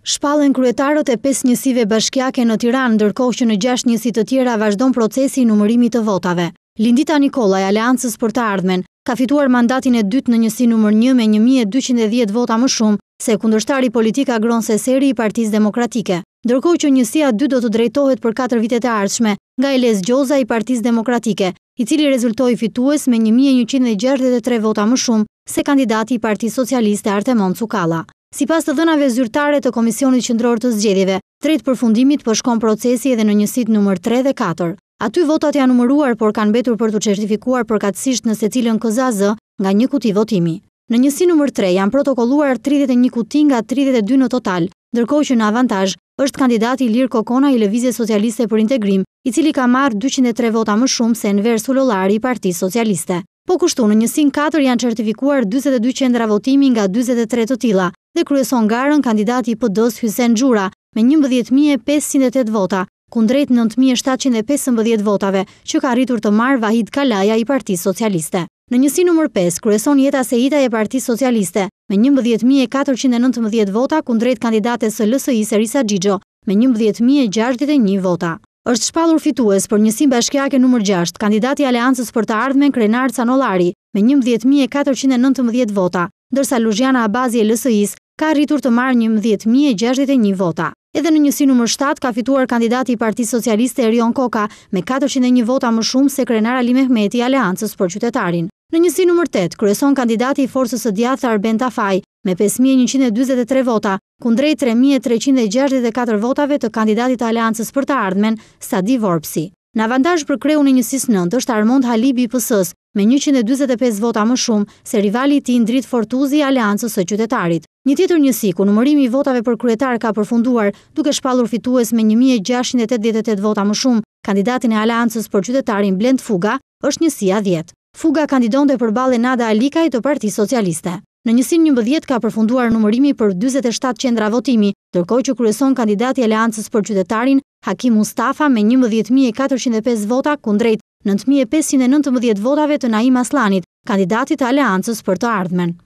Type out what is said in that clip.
Shpallen kryetarët e 5 njësive bashkiake në Tiranë, ndërkohë që në 6 njësi të tjera vazhdon procesi i numërimit të votave. Lindita Nikola e Aleancës për të Ardhmen ka fituar mandatin e dytë në njësi numër 1 me 1210 vota më shumë se kundërshtari politik Agron Seseri i Partisë Demokratike, ndërkohë që njësia 2 do të drejtohet për 4 vitet e ardhshme nga Elez Gjoza i Partisë Demokratike, i cili rezultoi fitues me 1163 vota më shumë se kandidati i Partisë Socialiste Artemon Cukalla. Sipas të dhënave zyrtare të Komisionit Qendror të Zgjedhjeve, drejt përfundimit po shkon procesi edhe në njësitë numër 3 dhe 4. Aty votat janë numëruar, por kanë mbetur për të certifikuar përkatësisht në secilën KZZ nga një kuti votimi. Në njësi numër 3 janë protokolluar 31 kuti nga 32 në total, ndërkohë që në avantazh është kandidati Ilir Kokona i Lëvizjes Socialiste për Integrim, i cili ka marrë 203 vota më shumë se Enver Sulollari i Partisë Socialiste. Po kushtu në njësin 4 janë certifikuar 42 qendra votimi nga 43 të tilla dhe kryeson garën kandidati i PD-s Hysen Xhura me 11.508 vota, kundrejt 9.715 votave që ka arritur të marrë Vahid Kalaja i Partisë Socialiste. Në njësi numër 5 kryeson Jeta Seita e Partisë Socialiste me 11.419 vota kundrejt kandidates së LSI-s Erisa Xhixho me 11.061 vota. Është shpallur fitues për njësin bashkiake numër 6, kandidati i Aleancës për të Ardhmen Krenar Canollari me 11.419 vota, ndërsa Luzhiana Abazi e LSI-s ka arritur të marrë 11.061 vota. Edhe në njësi numër 7 ka fituar kandidati i Partisë Socialiste Erion Koka me 401 vota më shumë se Krenar Ali Mehmeti i Aleancës për Qytetarin. Në njësi numër 8 kryeson kandidati i Forcës së Djathtë Arben Tafaj me 5.143 vota, kundrejt 3.364 votave të kandidatit të Aleancës për të Ardhmen Sadi Vorpsi. Në avantazh për kreun e njësisë 9 është Armond Halibi i PS-s me 145 vota më shumë se rivali i tij Ndrit Fortuzi i Aleancës së Qytetarit. Një tjetër njësi ku numërimi i votave për kryetar ka përfunduar duke shpallur fitues me 1.688 vota më shumë kandidatin e Aleancës për Qytetarin Blend Fuga, është njësia 10. Fuga kandidonte përballë Nada Alikaj të Partisë Socialiste. Në njësin 11 ka përfunduar numërimi për 47 qendra votimi, ndërkohë që kryeson kandidati i Aleancës për Qytetarin Hakim Mustafa me 11.405 vota kundrejt 9.519 votave të Naim Aslanit, kandidatit të Aleancës për të Ardhmen.